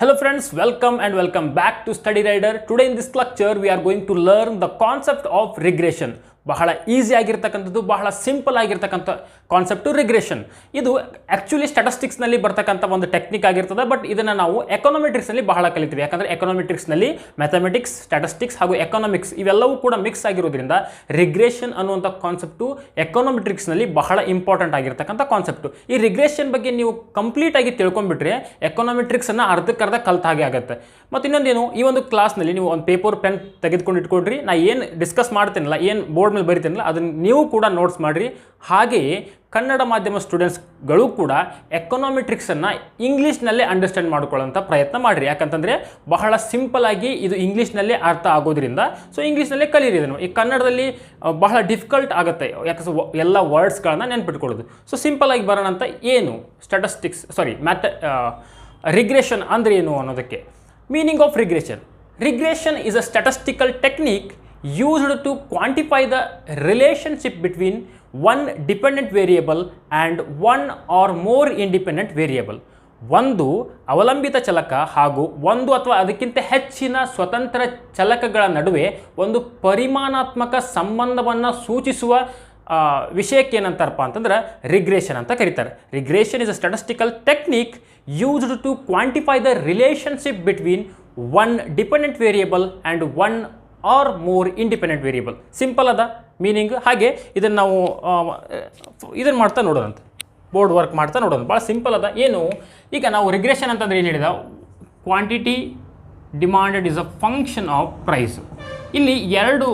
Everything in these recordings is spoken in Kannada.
Hello friends, welcome and welcome back to Study Rider. Today in this lecture we are going to learn the concept of regression. ಬಹಳ ಈಸಿ ಆಗಿರ್ತಕ್ಕಂಥದ್ದು, ಬಹಳ ಸಿಂಪಲ್ ಆಗಿರ್ತಕ್ಕಂಥ ಕಾನ್ಸೆಪ್ಟು ರಿಗ್ರೆಷನ್. ಇದು ಆ್ಯಕ್ಚುಲಿ ಸ್ಟ್ಯಾಟಿಸ್ಟಿಕ್ಸ್ನಲ್ಲಿ ಬರ್ತಕ್ಕಂಥ ಒಂದು ಟೆಕ್ನಿಕ್ ಆಗಿರ್ತದೆ. ಬಟ್ ಇದನ್ನು ನಾವು ಎಕನಾಮೆಟ್ರಿಕ್ಸ್ನಲ್ಲಿ ಬಹಳ ಕಲಿತೀವಿ. ಯಾಕಂದರೆ ಎಕನಾಮೆಟ್ರಿಕ್ಸ್ನಲ್ಲಿ ಮ್ಯಾಥಮೆಟಿಕ್ಸ್, ಸ್ಟ್ಯಾಟಿಸ್ಟಿಕ್ಸ್ ಹಾಗೂ ಎಕನಾಮಿಕ್ಸ್ ಇವೆಲ್ಲವೂ ಕೂಡ ಮಿಕ್ಸ್ ಆಗಿರೋದ್ರಿಂದ ರಿಗ್ರೆಷನ್ ಅನ್ನುವಂಥ ಕಾನ್ಸೆಪ್ಟು ಎಕನಾಮೆಟ್ರಿಕ್ಸ್ನಲ್ಲಿ ಬಹಳ ಇಂಪಾರ್ಟೆಂಟ್ ಆಗಿರ್ತಕ್ಕಂಥ ಕಾನ್ಸೆಪ್ಟು. ಈ ರಿಗ್ರೆಷನ್ ಬಗ್ಗೆ ನೀವು ಕಂಪ್ಲೀಟಾಗಿ ತಿಳ್ಕೊಂಡ್ಬಿಟ್ರೆ ಎಕನಾಮೆಟ್ರಿಕ್ಸನ್ನು ಅರ್ಧಕ್ಕರ್ಧ ಕಲ್ತ ಹಾಗೆ ಆಗುತ್ತೆ. ಮತ್ತು ಇನ್ನೊಂದೇನು, ಈ ಒಂದು ಕ್ಲಾಸ್ನಲ್ಲಿ ನೀವು ಒಂದು ಪೇಪರ್ ಪೆನ್ ತೆಗೆದುಕೊಂಡು ಇಟ್ಕೊಡ್ರಿ. ನಾ ಏನು ಡಿಸ್ಕಸ್ ಮಾಡ್ತೀನಲ್ಲ, ಏನು ಬೋರ್ಡ್ ಮೇಲೆ ಬರಿತೀನಲ್ಲ, ಅದನ್ನು ನೀವು ಕೂಡ ನೋಟ್ಸ್ ಮಾಡಿರಿ. ಹಾಗೆಯೇ ಕನ್ನಡ ಮಾಧ್ಯಮ ಸ್ಟೂಡೆಂಟ್ಸ್ಗಳು ಕೂಡ ಎಕನಾಮೆಟ್ರಿಕ್ಸನ್ನು ಇಂಗ್ಲೀಷ್ನಲ್ಲೇ ಅಂಡರ್ಸ್ಟ್ಯಾಂಡ್ ಮಾಡ್ಕೊಳ್ಳೋಂಥ ಪ್ರಯತ್ನ ಮಾಡಿರಿ. ಯಾಕಂತಂದರೆ ಬಹಳ ಸಿಂಪಲ್ ಆಗಿ ಇದು ಇಂಗ್ಲೀಷ್ನಲ್ಲೇ ಅರ್ಥ ಆಗೋದ್ರಿಂದ ಸೊ ಇಂಗ್ಲೀಷ್ನಲ್ಲೇ ಕಲೀರಿ. ಇದನ್ನು ಈ ಕನ್ನಡದಲ್ಲಿ ಬಹಳ ಡಿಫಿಕಲ್ಟ್ ಆಗುತ್ತೆ, ಯಾಕಂದ್ರೆ ಎಲ್ಲ ವರ್ಡ್ಸ್ಗಳನ್ನ ನೆನ್ಪಿಟ್ಕೊಳ್ಳೋದು. ಸೊ ಸಿಂಪಲ್ ಆಗಿ ಬರೋಣ ಅಂತ, ಏನು ರಿಗ್ರೆಷನ್ ಅಂದರೆ ಏನು ಅನ್ನೋದಕ್ಕೆ. Meaning of regression. Regression is a statistical technique used to quantify the relationship between one dependent variable and one or more independent variable. ಒಂದು ಅವಲಂಬಿತ ಚಲಕ ಹಾಗೂ ಒಂದು ಅಥವಾ ಅದಕ್ಕಿಂತ ಹೆಚ್ಚಿನ ಸ್ವತಂತ್ರ ಚಲಕಗಳ ನಡುವೆ ಒಂದು ಪರಿಮಾಣಾತ್ಮಕ ಸಂಬಂಧವನ್ನು ಸೂಚಿಸುವ ವಿಷಯಕ್ಕೆ ಏನಂತಾರಪ್ಪ ಅಂತಂದ್ರೆ ರಿಗ್ರೆಷನ್ ಅಂತ ಕರೀತಾರೆ. Regression is a statistical technique used to quantify the relationship between one dependent variable and one or more independent variable. Simple ಅದ ಮೀನಿಂಗ್. ಹಾಗೆ ಇದನ್ನು ನಾವು ಇದನ್ನು ಮಾಡ್ತಾ ನೋಡೋಣಂತ, ಬೋರ್ಡ್ ವರ್ಕ್ ಮಾಡ್ತಾ ನೋಡೋಣ. ಭಾಳ ಸಿಂಪಲ್ ಅದ. ಏನು ಈಗ ನಾವು ರಿಗ್ರೆಷನ್ ಅಂತಂದ್ರೆ ಏನು ಹೇಳಿದ, quantity demanded is a function of price. ಇಲ್ಲಿ ಎರಡು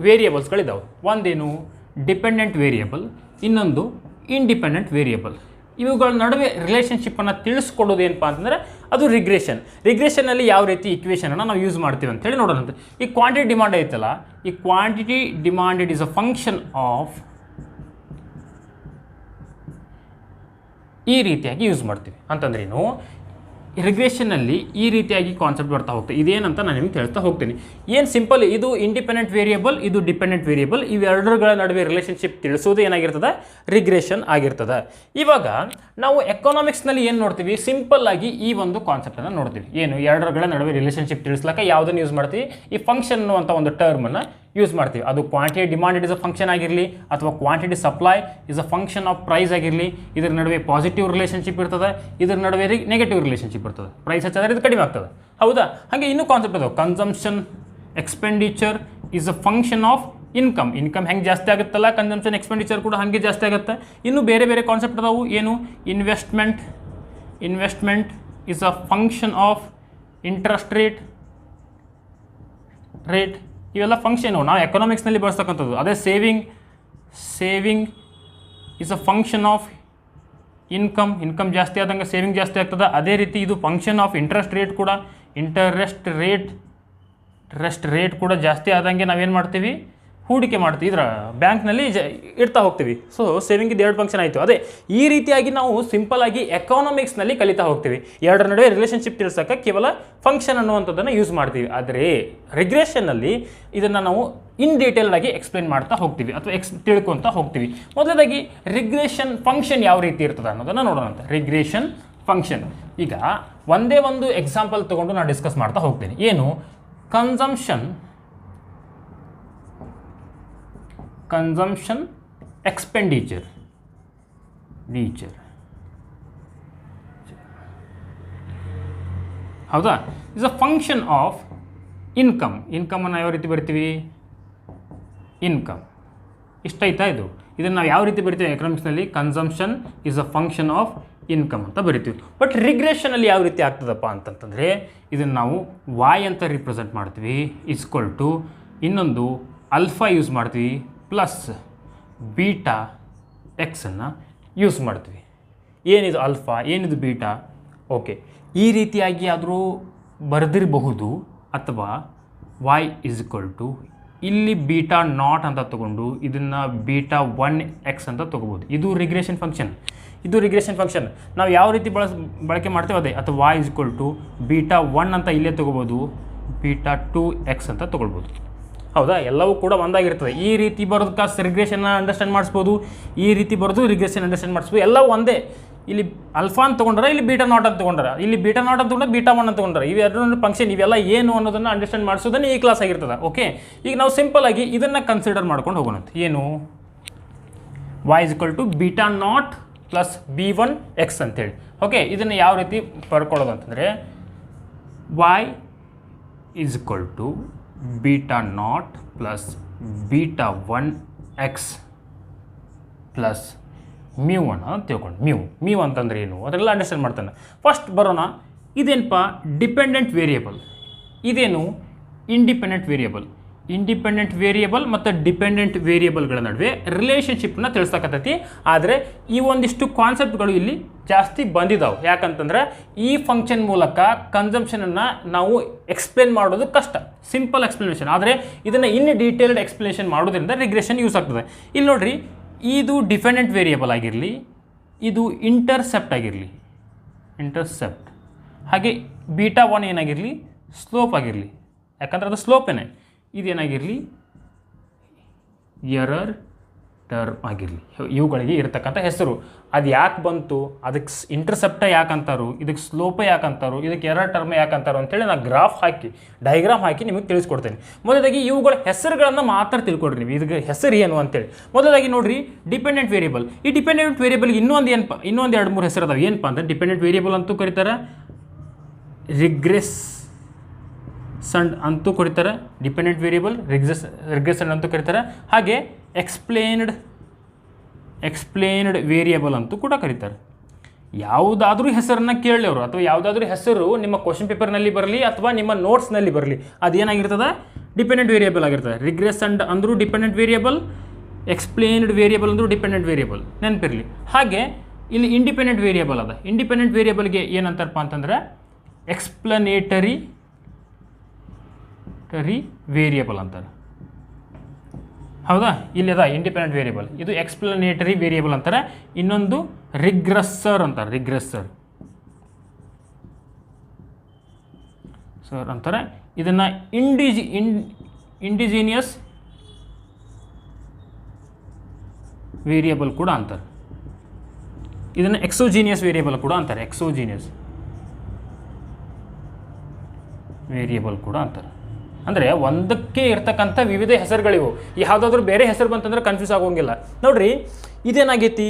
ವೇರಿಯಬಲ್ಸ್ಗಳಿದ್ದಾವೆ. ಒಂದೇನು ಡಿಪೆಂಡೆಂಟ್ ವೇರಿಯಬಲ್, ಇನ್ನೊಂದು ಇಂಡಿಪೆಂಡೆಂಟ್ ವೇರಿಯಬಲ್. ಇವುಗಳ ನಡುವೆ ರಿಲೇಷನ್ಶಿಪ್ಪನ್ನು ತಿಳಿಸ್ಕೊಡೋದು ಏನಪ್ಪ ಅಂತಂದರೆ ಅದು ರಿಗ್ರೆಷನ್. ರಿಗ್ರೆಷನಲ್ಲಿ ಯಾವ ರೀತಿ ಇಕ್ವೇಷನನ್ನು ನಾವು ಯೂಸ್ ಮಾಡ್ತೀವಿ ಅಂತ ಹೇಳಿ ನೋಡೋಣ. ಈ ಕ್ವಾಂಟಿಟಿ ಡಿಮಾಂಡ್ ಐತಲ್ಲ, ಈ quantity demanded is a function of ಈ ರೀತಿಯಾಗಿ ಯೂಸ್ ಮಾಡ್ತೀವಿ. ಅಂತಂದ್ರೇನು, ರಿಗ್ರೆಷನ್ನಲ್ಲಿ ಈ ರೀತಿಯಾಗಿ ಕಾನ್ಸೆಪ್ಟ್ ಬರ್ತಾ ಹೋಗ್ತದೆ. ಇದೇನಂತ ನಾನು ನಿಮಗೆ ಹೇಳ್ತಾ ಹೋಗ್ತೀನಿ. ಏನು ಸಿಂಪಲ್, ಇದು ಇಂಡಿಪೆಂಡೆಂಟ್ ವೇರಿಯಬಲ್, ಇದು ಡಿಪೆಂಡೆಂಟ್ ವೇರಿಯಬಲ್, ಇವೆರಡರ ನಡುವೆ ರಿಲೇಷನ್ಶಿಪ್ ತಿಳಿಸೋದು ಏನಾಗಿರ್ತದೆ, ರಿಗ್ರೆಷನ್ ಆಗಿರ್ತದೆ. ಇವಾಗ ನಾವು ಎಕನಾಮಿಕ್ಸ್ನಲ್ಲಿ ಏನು ನೋಡ್ತೀವಿ, ಸಿಂಪಲ್ ಆಗಿ ಈ ಒಂದು ಕಾನ್ಸೆಪ್ಟನ್ನು ನೋಡ್ತೀವಿ. ಏನು, ಎರಡರ ನಡುವೆ ರಿಲೇಷನ್ಶಿಪ್ ತಿಳಿಸ್ಲಾಕ ಯಾವುದನ್ನು ಯೂಸ್ ಮಾಡ್ತೀವಿ, ಈ ಫಂಕ್ಷನ್ ಅನ್ನುವಂಥ ಒಂದು ಟರ್ಮನ್ನು ಯೂಸ್ ಮಾಡ್ತೀವಿ. ಅದು quantity demanded is a function ಆಗಿರಲಿ ಅಥವಾ quantity supply is a function of price ಆಗಿರಲಿ, ಇದರ ನಡುವೆ ಪಾಸಿಟಿವ್ ರಿಲೇಷನ್ಶಿಪ್ ಇರ್ತದೆ, ಇದರ ನಡುವೆ ನೆಗೆಟಿವ್ ರಿಲೇಷನ್ಶಿಪ್ ಇರ್ತದೆ. ಪ್ರೈಸ್ ಹೆಚ್ಚಾದರೆ ಇದು ಕಡಿಮೆ ಆಗ್ತದೆ, ಹೌದಾ? ಹಾಗೆ ಇನ್ನೂ ಕಾನ್ಸೆಪ್ಟ್ ಅದಾವೆ. Consumption expenditure is a function of income. Income ಹೆಂಗೆ ಜಾಸ್ತಿ ಆಗುತ್ತಲ್ಲ, ಕನ್ಸಂಪ್ಷನ್ ಎಕ್ಸ್ಪೆಂಡಿಚರ್ ಕೂಡ ಹಾಗೆ ಜಾಸ್ತಿ ಆಗುತ್ತೆ. ಇನ್ನು ಬೇರೆ ಬೇರೆ ಕಾನ್ಸೆಪ್ಟ್ ಅದಾವು. ಏನು, investment is a function of interest rate. ಇವೆಲ್ಲ ಫಂಕ್ಷನು ನಾವು ಎಕನಾಮಿಕ್ಸ್ನಲ್ಲಿ ಬಳಸ್ತಕ್ಕಂಥದ್ದು. ಅದೇ saving is a function of income ಜಾಸ್ತಿ ಆದಂಗೆ ಸೇವಿಂಗ್ ಜಾಸ್ತಿ ಆಗ್ತದೆ. ಅದೇ ರೀತಿ ಇದು ಫಂಕ್ಷನ್ ಆಫ್ ಇಂಟ್ರೆಸ್ಟ್ ರೇಟ್ ಕೂಡ. ಇಂಟ್ರೆಸ್ಟ್ ರೇಟ್ ಕೂಡ ಜಾಸ್ತಿ ಆದಂಗೆ ನಾವೇನು ಮಾಡ್ತೀವಿ, ಹೂಡಿಕೆ ಮಾಡ್ತೀವಿ, ಇದರ ಬ್ಯಾಂಕ್ನಲ್ಲಿ ಇಡ್ತಾ ಹೋಗ್ತೀವಿ. ಸೊ ಸೇವಿಂಗ್ ಇದು ಎರಡು ಫಂಕ್ಷನ್ ಆಯಿತು. ಅದೇ ಈ ರೀತಿಯಾಗಿ ನಾವು ಸಿಂಪಲ್ ಆಗಿ ಎಕನಾಮಿಕ್ಸ್ನಲ್ಲಿ ಕಲಿತಾ ಹೋಗ್ತೀವಿ. ಎರಡರ ನಡುವೆ ರಿಲೇಷನ್ಶಿಪ್ ತಿಳಿಸೋಕೆ ಕೇವಲ ಫಂಕ್ಷನ್ ಅನ್ನುವಂಥದ್ದನ್ನು ಯೂಸ್ ಮಾಡ್ತೀವಿ. ಆದರೆ ರಿಗ್ರೆಷನ್ನಲ್ಲಿ ಇದನ್ನು ನಾವು ಇನ್ ಡೀಟೇಲ್ಡ್ ಆಗಿ ಎಕ್ಸ್ಪ್ಲೇನ್ ಮಾಡ್ತಾ ಹೋಗ್ತೀವಿ ಅಥವಾ ತಿಳ್ಕೊತಾ ಹೋಗ್ತೀವಿ. ಮೊದಲದಾಗಿ ರಿಗ್ರೆಷನ್ ಫಂಕ್ಷನ್ ಯಾವ ರೀತಿ ಇರ್ತದೆ ಅನ್ನೋದನ್ನು ನೋಡೋಣ. ರಿಗ್ರೆಷನ್ ಫಂಕ್ಷನ್, ಈಗ ಒಂದೇ ಒಂದು ಎಕ್ಸಾಂಪಲ್ ತೊಗೊಂಡು ನಾನು ಡಿಸ್ಕಸ್ ಮಾಡ್ತಾ ಹೋಗ್ತೀನಿ. ಏನು, ಕನ್ಸಂಪ್ಷನ್ ಎಕ್ಸ್ಪೆಂಡಿಚರ್ ಹೌದಾ, ಇಸ್ ಅ ಫಂಕ್ಷನ್ ಆಫ್ ಇನ್ಕಮನ್ನು ಯಾವ ರೀತಿ ಬರ್ತೀವಿ, ಇನ್ಕಮ್ ಇಷ್ಟಾಯ್ತಾ. ಇದನ್ನು ನಾವು ಯಾವ ರೀತಿ ಬರಿತೀವಿ ಎಕನಾಮಿಕ್ಸ್ನಲ್ಲಿ, consumption is a function of income ಅಂತ ಬರಿತೀವಿ. ಬಟ್ ರಿಗ್ರೆಷನಲ್ಲಿ ಯಾವ ರೀತಿ ಆಗ್ತದಪ್ಪ ಅಂತಂತಂದರೆ ಇದನ್ನು ನಾವು y ಅಂತ ರಿಪ್ರೆಸೆಂಟ್ ಮಾಡ್ತೀವಿ, ಈಕ್ವಲ್ ಟು ಇನ್ನೊಂದು ಅಲ್ಫಾ ಯೂಸ್ ಮಾಡ್ತೀವಿ, ಪ್ಲಸ್ ಬೀಟಾ ಎಕ್ಸನ್ನು ಯೂಸ್ ಮಾಡ್ತೀವಿ. ಏನಿದು ಅಲ್ಫಾ, ಏನಿದು ಬೀಟಾ, ಓಕೆ. ಈ ರೀತಿಯಾಗಿ ಆದರೂ ಬರೆದಿರಬಹುದು. ಅಥವಾ y ಇಸ್ ಈಕ್ವಲ್ ಟು ಇಲ್ಲಿ ಬೀಟಾ ನಾಟ್ ಅಂತ ತೊಗೊಂಡು ಇದನ್ನು ಬೀಟಾ 1x ಅಂತ ತೊಗೋಬೋದು. ಇದು ರಿಗ್ರೆಷನ್ ಫಂಕ್ಷನ್. ನಾವು ಯಾವ ರೀತಿ ಬಳಕೆ ಮಾಡ್ತೇವೆ ಅದೇ. ಅಥವಾ y is equal to beta 1 ಅಂತ ಇಲ್ಲೇ ತೊಗೋಬೋದು, ಬೀಟಾ 2x ಅಂತ ತೊಗೊಳ್ಬೋದು. ಹೌದಾ, ಎಲ್ಲವೂ ಕೂಡ ಒಂದಾಗಿರ್ತದೆ. ಈ ರೀತಿ ಬರೋದಕ್ಕೆ ರಿಗ್ರೆಷನ್ನ ಅಂಡರ್ಸ್ಟ್ಯಾಂಡ್ ಮಾಡಿಸ್ಬೋದು, ಈ ರೀತಿ ಬರೋದು ರಿಗ್ರೆಷನ್ ಅಂಡರ್ಸ್ಟ್ಯಾಂಡ್ ಮಾಡಿಸ್ಬೋದು, ಎಲ್ಲವೂ ಒಂದೇ. ಇಲ್ಲಿ ಅಲ್ಫಾ ಅಂತ ತೊಗೊಂಡ್ರೆ, ಇಲ್ಲಿ ಬೀಟಾ ನಾಟ್ ಅಂತ ತೊಗೊಂಡ್ರೆ, ಇಲ್ಲಿ ಬೀಟಾ ನಾಟ್ ಅಂತ ತೊಗೊಂಡ್ರೆ ಬೀಟಾ 1 ಅಂತ ತೊಗೊಂಡ್ರೆ, ಇವೆರಡು ಫಂಕ್ಷನ್ ಇವೆಲ್ಲ ಏನು ಅನ್ನೋದನ್ನು ಅಂಡರ್ಸ್ಟ್ಯಾಂಡ್ ಮಾಡಿಸೋದನ್ನು ಈ ಕ್ಲಾಸ್ ಆಗಿರ್ತದೆ. ಓಕೆ, ಈಗ ನಾವು ಸಿಂಪಲ್ ಆಗಿ ಇದನ್ನು ಕನ್ಸಿಡರ್ ಮಾಡ್ಕೊಂಡು ಹೋಗೋಣ. ಏನು y = beta not plus b1 x ಅಂತೇಳಿ. ಓಕೆ, ಇದನ್ನು ಯಾವ ರೀತಿ ಬರ್ಕೊಳ್ಳೋದು ಅಂತಂದರೆ y = beta not plus beta 1 x plus mu ಅನ್ನು ಅಂತ ತಿಳ್ಕೊಂಡು, ಮ್ಯೂ ಅಂತಂದ್ರೆ ಏನು ಅದೆಲ್ಲ ಅಂಡರ್ಸ್ಟ್ಯಾಂಡ್ ಮಾಡ್ತಾನೆ. ಫಸ್ಟ್ ಬರೋಣ, ಇದೇನಪ್ಪ ಡಿಪೆಂಡೆಂಟ್ ವೇರಿಯೇಬಲ್, ಇದೇನು ಇಂಡಿಪೆಂಡೆಂಟ್ ವೇರಿಯೇಬಲ್ ಮತ್ತು ಡಿಪೆಂಡೆಂಟ್ ವೇರಿಯೇಬಲ್ಗಳ ನಡುವೆ ರಿಲೇಷನ್ಶಿಪ್ನ ತಿಳಿಸ್ತಕ್ಕಂಥತಿ. ಆದರೆ ಈ ಒಂದಿಷ್ಟು ಕಾನ್ಸೆಪ್ಟ್ಗಳು ಇಲ್ಲಿ ಜಾಸ್ತಿ ಬಂದಿದ್ದಾವೆ. ಯಾಕಂತಂದ್ರೆ ಈ ಫಂಕ್ಷನ್ ಮೂಲಕ ಕನ್ಸಂಪ್ಷನನ್ನು ನಾವು ಎಕ್ಸ್ಪ್ಲೇನ್ ಮಾಡೋದು ಕಷ್ಟ, ಸಿಂಪಲ್ ಎಕ್ಸ್ಪ್ಲನೇಷನ್. ಆದರೆ ಇದನ್ನು ಇನ್ನು ಡೀಟೇಲ್ಡ್ ಎಕ್ಸ್ಪ್ಲನೇಷನ್ ಮಾಡೋದ್ರಿಂದ ರಿಗ್ರೆಷನ್ ಯೂಸ್ ಆಗ್ತದೆ. ಇಲ್ಲಿ ನೋಡ್ರಿ, ಇದು ಡಿಪೆಂಡೆಂಟ್ ವೇರಿಯೇಬಲ್ ಆಗಿರಲಿ, ಇದು ಇಂಟರ್ಸೆಪ್ಟ್ ಆಗಿರಲಿ, ಹಾಗೆ ಬೀಟಾ 1 ಏನಾಗಿರಲಿ ಸ್ಲೋಪ್ ಆಗಿರಲಿ, ಯಾಕಂದ್ರೆ ಅದು ಸ್ಲೋಪೇನೆ. ಇದೇನಾಗಿರಲಿ ಎರರ್ ಟರ್ಮ್ ಆಗಿರಲಿ, ಇವುಗಳಿಗೆ ಇರತಕ್ಕಂಥ ಹೆಸರು. ಅದು ಯಾಕೆ ಬಂತು, ಅದಕ್ಕೆ ಇಂಟರ್ಸೆಪ್ಟ ಯಾಕಂತಾರು, ಇದಕ್ಕೆ ಸ್ಲೋಪ ಯಾಕಂತಾರು, ಇದಕ್ಕೆ ಎರರ್ ಟರ್ಮ್ ಯಾಕಂತಾರು ಅಂತೇಳಿ ನಾನು ಡಯಾಗ್ರಾಮ್ ಹಾಕಿ ನಿಮಗೆ ತಿಳಿಸ್ಕೊಡ್ತೇನೆ. ಮೊದಲಾಗಿ ಇವುಗಳ ಹೆಸರುಗಳನ್ನು ಮಾತ್ರ ತಿಳ್ಕೊಡ್ರಿ ನೀವು, ಇದಕ್ಕೆ ಹೆಸರು ಏನು ಅಂತೇಳಿ. ಮೊದಲಾಗಿ ನೋಡಿರಿ, ಡಿಪೆಂಡೆಂಟ್ ವೇರಿಯೇಬಲ್. ಈ ಡಿಪೆಂಡೆಂಟ್ ವೇರಿಯೇಬಲ್ಗೆ ಇನ್ನೊಂದು 2-3 ಹೆಸರು ಅದಾವೆ. ಏನಪ್ಪ ಅಂದರೆ ಡಿಪೆಂಡೆಂಟ್ ವೇರಿಯೇಬಲ್ ಅಂತೂ ಕರೀತಾರೆ, ರಿಗ್ರೆಸಂಡ್ ಅಂತೂ ಕರೀತಾರೆ, ಡಿಪೆಂಡೆಂಟ್ ವೇರಿಯೇಬಲ್ ರಿಗ್ರೆಸಂಡ್ ಅಂತೂ ಕರೀತಾರೆ, ಹಾಗೆ ಎಕ್ಸ್ಪ್ಲೇನ್ಡ್ ವೇರಿಯೇಬಲ್ ಅಂತೂ ಕೂಡ ಕರೀತಾರೆ. ಯಾವುದಾದ್ರೂ ಹೆಸರನ್ನು ಕೇಳಲಿ ಅವರು, ಅಥವಾ ಯಾವುದಾದ್ರೂ ಹೆಸರು ನಿಮ್ಮ ಕ್ವಶನ್ ಪೇಪರ್ನಲ್ಲಿ ಬರಲಿ ಅಥವಾ ನಿಮ್ಮ ನೋಟ್ಸ್ನಲ್ಲಿ ಬರಲಿ, ಅದೇನಾಗಿರ್ತದೆ ಡಿಪೆಂಡೆಂಟ್ ವೇರಿಯೇಬಲ್ ಆಗಿರ್ತದೆ. ರಿಗ್ರೆಸಂಡ್ ಅಂದರೂ ಡಿಪೆಂಡೆಂಟ್ ವೇರಿಯೇಬಲ್, ಎಕ್ಸ್ಪ್ಲೇನ್ಡ್ ವೇರಿಯೇಬಲ್ ಅಂದರೂ ಡಿಪೆಂಡೆಂಟ್ ವೇರಿಯೇಬಲ್, ನೆನಪಿರಲಿ. ಹಾಗೆ ಇಲ್ಲಿ ಇಂಡಿಪೆಂಡೆಂಟ್ ವೇರಿಯೇಬಲ್ ಅದ. ಇಂಡಿಪೆಂಡೆಂಟ್ ವೇರಿಯೇಬಲ್ಗೆ ಏನಂತಾರಪ್ಪ ಅಂತಂದರೆ ಎಕ್ಸ್ಪ್ಲನೇಟರಿ ವೇರಿಯೇಬಲ್ ಅಂತಾರೆ. ಹೌದಾ, ಇಲ್ಲಿ ಅದ ಇಂಡಿಪೆಂಡೆಂಟ್ ವೇರಿಯೇಬಲ್, ಇದು ಎಕ್ಸ್ಪ್ಲನೇಟರಿ ವೇರಿಯೇಬಲ್ ಅಂತಾರೆ. ಇನ್ನೊಂದು ರಿಗ್ರೆಸರ್ ಅಂತಾರೆ, ರಿಗ್ರೆಸರ್ ಅಂತಾರೆ. ಇದನ್ನು ಇಂಡಿಜಿನಿಯಸ್ ವೇರಿಯೇಬಲ್ ಕೂಡ ಅಂತಾರೆ. ಇದನ್ನು ಎಕ್ಸೋಜಿನಿಯಸ್ ವೇರಿಯೇಬಲ್ ಕೂಡ ಅಂತಾರೆ, ಎಕ್ಸೋಜಿನಿಯಸ್ ವೇರಿಯೇಬಲ್ ಕೂಡ ಅಂತಾರೆ. ಅಂದರೆ ಒಂದಕ್ಕೆ ಇರ್ತಕ್ಕಂಥ ವಿವಿಧ ಹೆಸರುಗಳಿವು. ಯಾವುದಾದ್ರೂ ಬೇರೆ ಹೆಸರು ಬಂತಂದ್ರೆ ಕನ್ಫ್ಯೂಸ್ ಆಗೋಂಗಿಲ್ಲ. ನೋಡ್ರಿ, ಇದೇನಾಗೈತಿ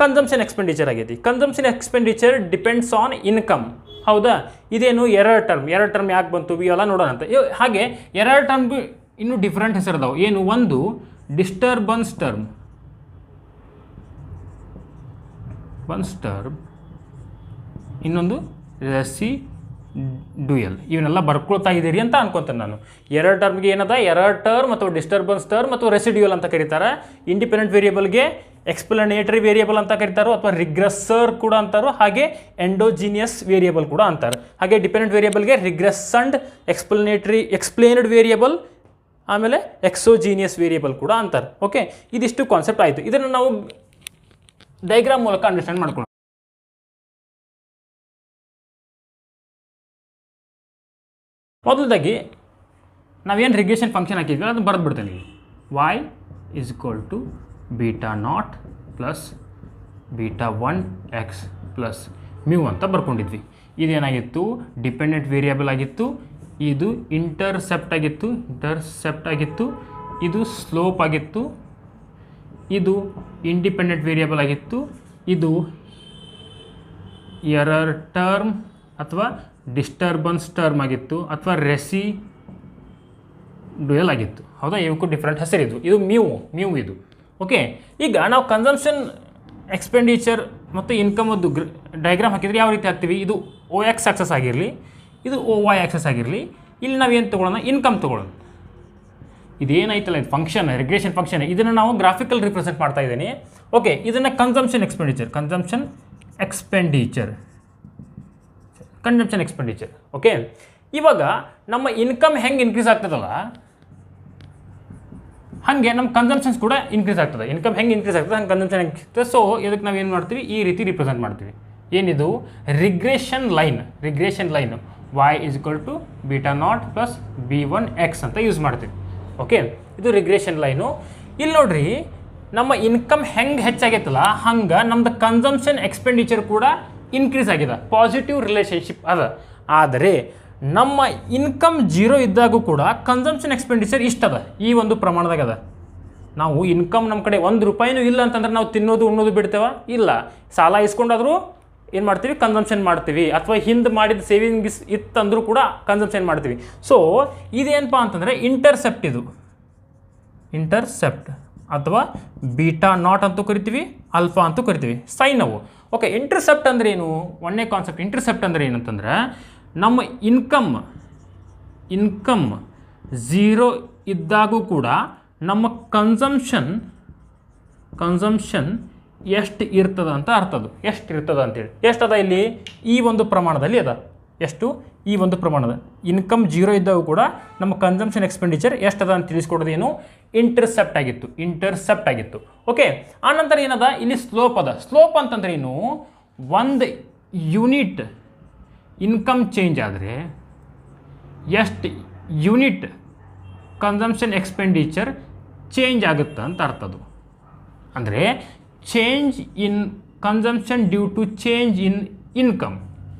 ಕನ್ಸಂಪ್ಷನ್ ಎಕ್ಸ್ಪೆಂಡಿಚರ್ ಆಗೈತಿ. Consumption expenditure depends on income. ಹೌದಾ, ಇದೇನು ಎರರ್ ಟರ್ಮ್ ಯಾಕೆ ಬಂತು ಇವೆಲ್ಲ ನೋಡೋಣ ಅಂತ. ಹಾಗೆ ಎರರ್ ಟರ್ಮ್ಗೂ ಇನ್ನೂ ಡಿಫ್ರೆಂಟ್ ಹೆಸರು ಅದಾವೆ. ಏನು, ಒಂದು ಡಿಸ್ಟರ್ಬನ್ಸ್ ಟರ್ಮ್, ಇನ್ನೊಂದು ರೆಸಿಡ್ಯೂಯಲ್. ಇವನ್ನೆಲ್ಲ ಬರ್ಕೊಳ್ತಾ ಇದ್ದೀರಿ ಅಂತ ಅನ್ಕೊತೇನೆ ನಾನು. ಎರರ್ ಟರ್ಮ್ಗೆ ಏನದ, ಎರರ್ ಟರ್ಮ್ ಅಥವಾ ಡಿಸ್ಟರ್ಬನ್ಸ್ ಟರ್ಮ್ ಅಥವಾ ರೆಸಿಡ್ಯೂಯಲ್ ಅಂತ ಕರೀತಾರೆ. ಇಂಡಿಪೆಂಡೆಂಟ್ ವೇರಿಯೇಬಲ್ಗೆ ಎಕ್ಸ್ಪ್ಲನೇಟರಿ ವೇರಿಯೇಬಲ್ ಅಂತ ಕರೀತಾರೋ ಅಥವಾ ರಿಗ್ರೆಸರ್ ಕೂಡ ಅಂತಾರೋ, ಹಾಗೆ ಎಂಡೋಜಿನಿಯಸ್ ವೇರಿಯೇಬಲ್ ಕೂಡ ಅಂತಾರೆ. ಹಾಗೆ ಡಿಪೆಂಡೆಂಟ್ ವೇರಿಯೇಬಲ್ಗೆ ರಿಗ್ರೆಸಂಡ್, ಎಕ್ಸ್ಪ್ಲೇನ್ಡ್ ವೇರಿಯೇಬಲ್, ಆಮೇಲೆ ಎಕ್ಸೋಜಿನಿಯಸ್ ವೇರಿಯೇಬಲ್ ಕೂಡ ಅಂತಾರೆ. ಓಕೆ, ಇದಿಷ್ಟು ಕಾನ್ಸೆಪ್ಟ್ ಆಯಿತು. ಇದನ್ನು ನಾವು ಡಯಾಗ್ರಾಮ್ ಮೂಲಕ ಅಂಡರ್ಸ್ಟ್ಯಾಂಡ್ ಮಾಡ್ಕೊಳ್ಳೋಣ. ಮೊದಲದಾಗಿ ನಾವೇನು ರಿಗ್ರೆಷನ್ ಫಂಕ್ಷನ್ ಹಾಕಿದ್ವಿ ಅದನ್ನು ಬರೆದು ಬಿಡ್ತೇನೆ. y = beta not plus beta 1 x plus mu ಅಂತ ಬರ್ಕೊಂಡಿದ್ವಿ. ಇದೇನಾಗಿತ್ತು, ಡಿಪೆಂಡೆಂಟ್ ವೇರಿಯೇಬಲ್ ಆಗಿತ್ತು, ಇದು ಇಂಟರ್ಸೆಪ್ಟ್ ಆಗಿತ್ತು, ಇದು ಸ್ಲೋಪ್ ಆಗಿತ್ತು, ಇದು ಇಂಡಿಪೆಂಡೆಂಟ್ ವೇರಿಯೇಬಲ್ ಆಗಿತ್ತು, ಇದು ಎರರ್ ಟರ್ಮ್ ಅಥವಾ ಡಿಸ್ಟರ್ಬನ್ಸ್ ಟರ್ಮ್ ಆಗಿತ್ತು, ಅಥವಾ ರೆಸಿಡ್ಯೂಯಲ್ ಆಗಿತ್ತು. ಹೌದಾ, ಇವಕ್ಕೂ ಡಿಫ್ರೆಂಟ್ ಹೆಸರಿದ್ವು. ಇದು ಮ್ಯೂ ಇದು. ಓಕೆ, ಈಗ ನಾವು ಕನ್ಸಂಪ್ಷನ್ ಎಕ್ಸ್ಪೆಂಡಿಚರ್ ಮತ್ತು ಇನ್ಕಮದ್ದು ಡಯಾಗ್ರಾಮ್ ಹಾಕಿದರೆ ಯಾವ ರೀತಿ ಹಾಕ್ತೀವಿ, ಇದು OX ಆಕ್ಸಸ್ ಆಗಿರಲಿ, ಇದು OY ಆಕ್ಸಸ್ ಆಗಿರಲಿ. ಇಲ್ಲಿ ನಾವೇನು ತೊಗೊಳ್ಳೋಣ, ಇನ್ಕಮ್ ತೊಗೊಳ್ಳೋಣ. ಇದೇನಾಯ್ತಲ್ಲ, ಇದು ಫಂಕ್ಷನ್, ರಿಗ್ರೆಷನ್ ಫಂಕ್ಷನ್, ಇದನ್ನು ನಾವು ಗ್ರಾಫಿಕಲ್ ರಿಪ್ರೆಸೆಂಟ್ ಮಾಡ್ತಾ ಇದ್ದೀನಿ. ಓಕೆ, ಇದನ್ನು ಕನ್ಸಂಪ್ಷನ್ ಎಕ್ಸ್ಪೆಂಡಿಚರ್. ಓಕೆ, ಇವಾಗ ನಮ್ಮ ಇನ್ಕಮ್ ಹೆಂಗೆ ಇನ್ಕ್ರೀಸ್ ಆಗ್ತದಲ್ಲ ಹಾಗೆ ನಮ್ಮ ಕನ್ಸಂಪ್ಷನ್ಸ್ ಕೂಡ ಇನ್ಕ್ರೀಸ್ ಆಗ್ತದೆ. ಇನ್ಕಮ್ ಹೆಂಗೆ ಇನ್ಕ್ರೀಸ್ ಆಗ್ತದೆ ಹಂಗೆ ಕನ್ಸಂಪ್ಷನ್ ಆಗ್ತದೆ. ಸೊ ಇದಕ್ಕೆ ನಾವು ಏನು ಮಾಡ್ತೀವಿ, ಈ ರೀತಿ ರಿಪ್ರೆಸೆಂಟ್ ಮಾಡ್ತೀವಿ. ಏನಿದು, regression line y = beta not plus b1 x ಅಂತ ಯೂಸ್ ಮಾಡ್ತೀವಿ. ಓಕೆ, ಇದು ರಿಗ್ರೆಷನ್ ಲೈನು. ಇಲ್ಲಿ ನೋಡ್ರಿ, ನಮ್ಮ ಇನ್ಕಮ್ ಹೆಂಗೆ ಹೆಚ್ಚಾಗೈತಲ್ಲ ಹಂಗೆ ನಮ್ದು ಕನ್ಸಂಪ್ಷನ್ ಎಕ್ಸ್ಪೆಂಡಿಚರ್ ಕೂಡ ಇನ್ಕ್ರೀಸ್ ಆಗಿದೆ, ಪಾಸಿಟಿವ್ ರಿಲೇಷನ್ಶಿಪ್ ಅದ. ಆದರೆ ನಮ್ಮ ಇನ್ಕಮ್ ಜೀರೋ ಇದ್ದಾಗೂ ಕೂಡ ಕನ್ಸಂಪ್ಷನ್ ಎಕ್ಸ್ಪೆಂಡಿಚರ್ ಇಷ್ಟದ, ಈ ಒಂದು ಪ್ರಮಾಣದಾಗ ಅದ. ನಾವು ಇನ್ಕಮ್ ನಮ್ಮ ಕಡೆ 1 ರೂಪಾಯಿನೂ ಇಲ್ಲ ಅಂತಂದ್ರೆ ನಾವು ತಿನ್ನೋದು ಉಣ್ಣೋದು ಬಿಡ್ತೇವ? ಇಲ್ಲ. ಸಾಲ ಇಸ್ಕೊಂಡಾದರೂ ಏನು ಮಾಡ್ತೀವಿ? ಕನ್ಸಂಪ್ಷನ್ ಮಾಡ್ತೀವಿ. ಅಥವಾ ಹಿಂದೆ ಮಾಡಿದ ಸೇವಿಂಗ್ಸ್ ಇತ್ತಂದ್ರೂ ಕೂಡ ಕನ್ಸಂಪ್ಷನ್ ಮಾಡ್ತೀವಿ. ಸೊ ಇದೇನಪ್ಪ ಅಂತಂದರೆ ಇಂಟರ್ಸೆಪ್ಟ್, ಇದು ಇಂಟರ್ಸೆಪ್ಟ್ ಅಥವಾ ಬೀಟಾ ನಾಟ್ ಅಂತೂ ಕರಿತೀವಿ, ಅಲ್ಫಾ ಅಂತೂ ಕರಿತೀವಿ, ಸೈನ್ ಅವು. ಓಕೆ, ಇಂಟರ್ಸೆಪ್ಟ್ ಅಂದ್ರೆ ಏನು? ಒಂದೇ ಕಾನ್ಸೆಪ್ಟ್. ಇಂಟರ್ಸೆಪ್ಟ್ ಅಂದರೆ ಏನಂತಂದ್ರೆ ನಮ್ಮ ಇನ್ಕಮ್ ಝೀರೋ ಇದ್ದಾಗೂ ಕೂಡ ನಮ್ಮ ಕನ್ಸಂಪ್ಷನ್ ಎಷ್ಟು ಇರ್ತದ ಅಂತ ಅರ್ಥದು. ಎಷ್ಟು ಇರ್ತದ ಅಂತೇಳಿ ಎಷ್ಟದ ಇಲ್ಲಿ? ಈ ಒಂದು ಪ್ರಮಾಣದಲ್ಲಿ ಅದ. ಎಷ್ಟು? ಈ ಒಂದು ಪ್ರಮಾಣದ ಇನ್ಕಮ್ ಜೀರೋ ಇದ್ದಾಗೂ ಕೂಡ ನಮ್ಮ ಕನ್ಸಂಪ್ಷನ್ ಎಕ್ಸ್ಪೆಂಡಿಚರ್ ಎಷ್ಟದ ಅಂತ ತಿಳಿಸ್ಕೊಡೋದು ಏನು? ಇಂಟರ್ಸೆಪ್ಟ್ ಆಗಿತ್ತು. ಓಕೆ, ಆನಂತರ ಏನದ? ಇಲ್ಲಿ ಸ್ಲೋಪ್ ಅದ. ಸ್ಲೋಪ್ ಅಂತಂದ್ರೆ ಏನು? ಒಂದು ಯೂನಿಟ್ ಇನ್ಕಮ್ ಚೇಂಜ್ ಆದರೆ ಎಷ್ಟು ಯೂನಿಟ್ ಕನ್ಸಂಪ್ಷನ್ ಎಕ್ಸ್ಪೆಂಡಿಚರ್ ಚೇಂಜ್ ಆಗುತ್ತೆ ಅಂತ ಅರ್ಥದು. ಅಂದರೆ change in consumption due to change in income.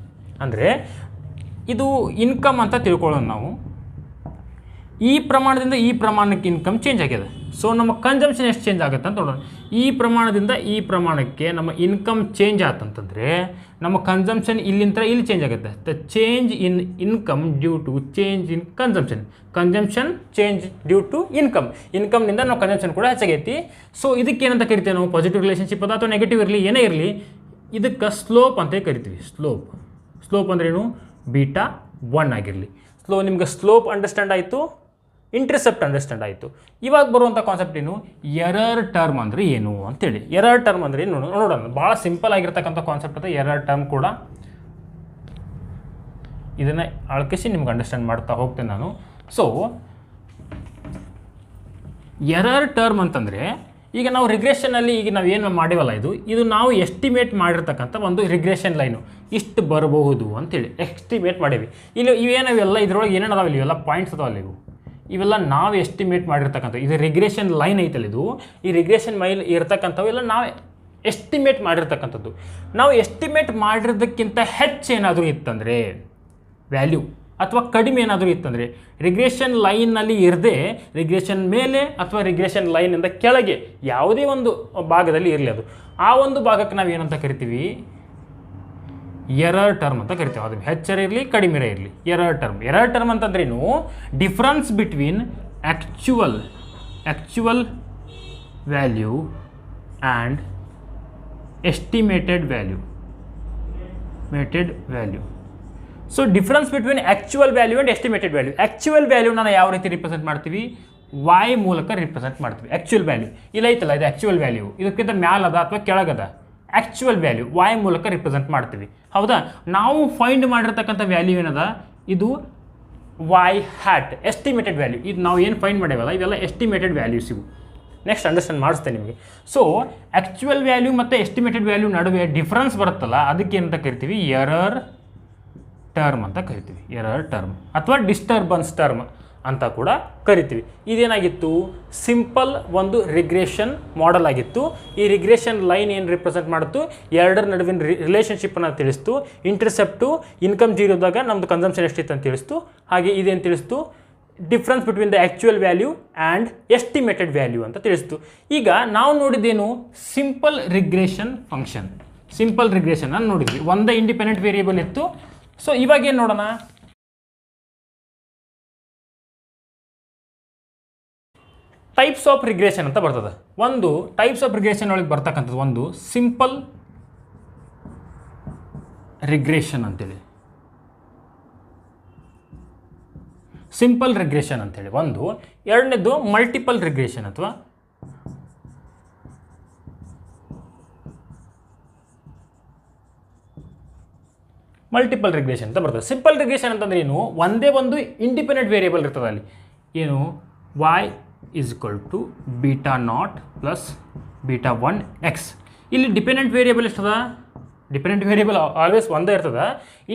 ಅಂದರೆ ಇದು ಇನ್ಕಮ್ ಅಂತ ತಿಳ್ಕೊಳ್ಳೋಣ ನಾವು. ಈ ಪ್ರಮಾಣದಿಂದ ಈ ಪ್ರಮಾಣಕ್ಕೆ ಇನ್ಕಮ್ ಚೇಂಜ್ ಆಗಿದೆ. ಸೊ ನಮ್ಮ ಕನ್ಸಂಪ್ಷನ್ ಎಷ್ಟು ಚೇಂಜ್ ಆಗುತ್ತೆ ಅಂತ ನೋಡೋಣ. ಈ ಪ್ರಮಾಣದಿಂದ ಈ ಪ್ರಮಾಣಕ್ಕೆ ನಮ್ಮ ಇನ್ಕಮ್ ಚೇಂಜ್ ಆತಂತಂದರೆ ನಮ್ಮ ಕನ್ಸಂಪ್ಷನ್ ಇಲ್ಲಿಂದ ಇಲ್ಲಿ ಚೇಂಜ್ ಆಗುತ್ತೆ. The change in income due to change in consumption change due to ಇನ್ಕಮ್ನಿಂದ ನಾವು ಕನ್ಸಂಪ್ಷನ್ ಕೂಡ ಹೆಚ್ಚಾಗೈತಿ. ಸೊ ಇದಕ್ಕೆ ಏನಂತ ಕರಿತೀವಿ ನಾವು? ಪಾಸಿಟಿವ್ ರಿಲೇಷನ್ಶಿಪ್ ಅದ ಅಥವಾ ನೆಗೆಟಿವ್ ಇರಲಿ, ಏನೇ ಇರಲಿ, ಇದಕ್ಕೆ ಸ್ಲೋಪ್ ಅಂತ ಕರಿತೀವಿ. ಸ್ಲೋಪ್ ಅಂದ್ರೇನು? ಬೀಟಾ 1 ಆಗಿರಲಿ. ನಿಮ್ಗೆ ಸ್ಲೋಪ್ ಅಂಡರ್ಸ್ಟ್ಯಾಂಡ್ ಆಯಿತು, ಇಂಟರ್ಸೆಪ್ಟ್ ಅಂಡರ್ಸ್ಟ್ಯಾಂಡ್ ಆಯಿತು. ಇವಾಗ ಬರುವಂಥ ಕಾನ್ಸೆಪ್ಟ್ ಏನು? ಎರರ್ ಟರ್ಮ್ ಅಂದರೆ ಏನು ಅಂತೇಳಿ. ಎರರ್ ಟರ್ಮ್ ಅಂದರೆ ಏನು ನೋಡೋಣ. ಭಾಳ ಸಿಂಪಲ್ ಆಗಿರ್ತಕ್ಕಂಥ ಕಾನ್ಸೆಪ್ಟ್ ಅದು ಎರರ್ ಟರ್ಮ್ ಕೂಡ. ಇದನ್ನು ಅಳಕಿಸಿ ನಿಮ್ಗೆ ಅಂಡರ್ಸ್ಟ್ಯಾಂಡ್ ಮಾಡ್ತಾ ಹೋಗ್ತೇನೆ ನಾನು. ಸೊ ಎರರ್ ಟರ್ಮ್ ಅಂತಂದರೆ ಈಗ ನಾವು ರಿಗ್ರೆಷನಲ್ಲಿ ಈಗ ನಾವು ಏನು ಮಾಡಿವಲ್ಲ, ಇದು ನಾವು ಎಸ್ಟಿಮೇಟ್ ಮಾಡಿರ್ತಕ್ಕಂಥ ಒಂದು ರಿಗ್ರೆಷನ್ ಲೈನು ಇಷ್ಟು ಬರಬಹುದು ಅಂತೇಳಿ ಎಸ್ಟಿಮೇಟ್ ಮಾಡೀವಿ. ಇಲ್ಲಿ ಇವೇನವೆಲ್ಲ ಇದ್ರೊಳಗೆ ಏನೇನು ಅದಾವಲ್ಲ, ಇವೆಲ್ಲ ಪಾಯಿಂಟ್ಸ್ ಅದಾವಲ್ಲ, ಇವೆಲ್ಲ ನಾವು ಎಸ್ಟಿಮೇಟ್ ಮಾಡಿರ್ತಕ್ಕಂಥ ಇದು ರಿಗ್ರೆಷನ್ ಲೈನ್ ಐತಲ್ಲ, ಈ ರಿಗ್ರೆಷನ್ ಮೈಲ್ ಇರ್ತಕ್ಕಂಥವು ಎಲ್ಲ ನಾವು ಎಸ್ಟಿಮೇಟ್ ಮಾಡಿರ್ತಕ್ಕಂಥದ್ದು. ನಾವು ಎಸ್ಟಿಮೇಟ್ ಮಾಡಿರೋದಕ್ಕಿಂತ ಹೆಚ್ಚು ಏನಾದರೂ ಇತ್ತಂದರೆ ವ್ಯಾಲ್ಯೂ ಅಥವಾ ಕಡಿಮೆ ಏನಾದರೂ ಇತ್ತಂದರೆ ರಿಗ್ರೆಷನ್ ಲೈನ್ನಲ್ಲಿ ಇರದೆ ರಿಗ್ರೆಷನ್ ಮೇಲೆ ಅಥವಾ ರಿಗ್ರೆಷನ್ ಲೈನಿಂದ ಕೆಳಗೆ ಯಾವುದೇ ಒಂದು ಭಾಗದಲ್ಲಿ ಇರಲಿ, ಅದು ಆ ಒಂದು ಭಾಗಕ್ಕೆ ನಾವು ಏನಂತ ಕರಿತೀವಿ? ಎರರ್ ಟರ್ಮ್ ಅಂತ ಕರಿತೀವಿ. ಅದು ಹೆಚ್ಚರ ಇರಲಿ ಕಡಿಮೆ ಇರಲಿ, ಎರರ್ ಟರ್ಮ್ ಅಂತಂದ್ರೇನು? Difference between actual value and estimated value. So difference between actual value and estimated value. Actual ವ್ಯಾಲ್ಯೂನ ಯಾವ ರೀತಿ ರಿಪ್ರೆಸೆಂಟ್ ಮಾಡ್ತೀವಿ? y ಮೂಲಕ ರಿಪ್ರೆಸೆಂಟ್ ಮಾಡ್ತೀವಿ. ಆ್ಯಕ್ಚುವಲ್ ವ್ಯಾಲ್ಯೂ ಇಲ್ಲ ಐತಲ್ಲ, ಇದು ಆ್ಯಕ್ಚುವಲ್ ವ್ಯಾಲ್ಯೂ, ಇದಕ್ಕಿಂತ ಮ್ಯಾಲದ ಅಥವಾ ಕೆಳಗದ ಆ್ಯಕ್ಚುವಲ್ ವ್ಯಾಲ್ಯೂ y ಮೂಲಕ ರಿಪ್ರೆಸೆಂಟ್ ಮಾಡ್ತೀವಿ. ಹೌದಾ? ನಾವು ಫೈಂಡ್ ಮಾಡಿರ್ತಕ್ಕಂಥ ವ್ಯಾಲ್ಯೂ ಏನದ? ಇದು y ಹ್ಯಾಟ್ ಎಸ್ಟಿಮೇಟೆಡ್ ವ್ಯಾಲ್ಯೂ. ಇದು ನಾವು ಏನು ಫೈಂಡ್ ಮಾಡೇವಲ್ಲ, ಇವೆಲ್ಲ ಎಸ್ಟಿಮೇಟೆಡ್ ವ್ಯಾಲ್ಯೂಸ್ ಇವು. ನೆಕ್ಸ್ಟ್ ಅಂಡರ್ಸ್ಟ್ಯಾಂಡ್ ಮಾಡಿಸ್ತೇನೆ ನಿಮಗೆ. ಸೊ ಆ್ಯಕ್ಚುವಲ್ ವ್ಯಾಲ್ಯೂ ಮತ್ತು ಎಸ್ಟಿಮೇಟೆಡ್ ವ್ಯಾಲ್ಯೂ ನಡುವೆ ಡಿಫ್ರೆನ್ಸ್ ಬರುತ್ತಲ್ಲ, ಅದಕ್ಕೆ ಏನಂತ ಕರಿತೀವಿ? ಎರರ್ ಟರ್ಮ್ ಅಂತ ಕರಿತೀವಿ. ಎರರ್ ಟರ್ಮ್ ಅಥವಾ ಡಿಸ್ಟರ್ಬನ್ಸ್ ಟರ್ಮ್ ಅಂತ ಕೂಡ ಕರಿತೀವಿ. ಇದೇನಾಗಿತ್ತು? ಸಿಂಪಲ್ ಒಂದು ರಿಗ್ರೆಷನ್ ಮಾಡೆಲ್ ಆಗಿತ್ತು. ಈ ರಿಗ್ರೆಷನ್ ಲೈನ್ ಏನು ರಿಪ್ರೆಸೆಂಟ್ ಮಾಡ್ತು? ಎರಡರ ನಡುವಿನ ರಿಲೇಷನ್ಶಿಪ್ಪನ್ನು ತಿಳಿಸ್ತು. ಇಂಟರ್ಸೆಪ್ಟು ಇನ್ಕಮ್ ಜೀರೋದಾಗ ನಮ್ಮದು ಕನ್ಸಂಪ್ಷನ್ ಎಷ್ಟಿತ್ತು ಅಂತ ತಿಳಿಸ್ತು. ಹಾಗೆ ಇದೇನು ತಿಳಿಸ್ತು? Difference between the actual value and estimated value ಅಂತ ತಿಳಿಸ್ತು. ಈಗ ನಾವು ನೋಡಿದ್ದೇನು? Simple regression function. Simple regression ಅನ್ನು ನೋಡಿದ್ವಿ. ಒಂದೇ ಇಂಡಿಪೆಂಡೆಂಟ್ ವೇರಿಯೇಬಲ್ ಇತ್ತು. ಸೊ ಇವಾಗ ಏನು ನೋಡೋಣ? ಟೈಪ್ಸ್ ಆಫ್ ರಿಗ್ರೆಷನ್ ಅಂತ ಬರ್ತದೆ. ಒಂದು ಟೈಪ್ಸ್ ಆಫ್ ರಿಗ್ರೆಷನ್ ಒಳಗೆ ಬರ್ತಕ್ಕಂಥದ್ದು ಒಂದು ಸಿಂಪಲ್ ರಿಗ್ರೆಷನ್ ಅಂತೇಳಿ, ಒಂದು. ಎರಡನೇದು ಮಲ್ಟಿಪಲ್ ರಿಗ್ರೆಷನ್ ಅಥವಾ ಮಲ್ಟಿಪಲ್ ರಿಗ್ರೆಷನ್ ಅಂತ ಬರ್ತದೆ. ಸಿಂಪಲ್ ರಿಗ್ರೆಷನ್ ಅಂತಂದ್ರೆ ಏನು? ಒಂದೇ ಒಂದು ಇಂಡಿಪೆಂಡೆಂಟ್ ವೇರಿಯೇಬಲ್ ಇರ್ತದೆ ಅಲ್ಲಿ. ಏನು? y = β0 + β1 x. ಇಲ್ಲಿ ಡಿಪೆಂಡೆಂಟ್ ವೇರಿಯೇಬಲ್ ಎಷ್ಟದ? ಡಿಪೆಂಡೆಂಟ್ ವೇರಿಯೇಬಲ್ ಆಲ್ವೇಸ್ ಒಂದೇ ಇರ್ತದೆ.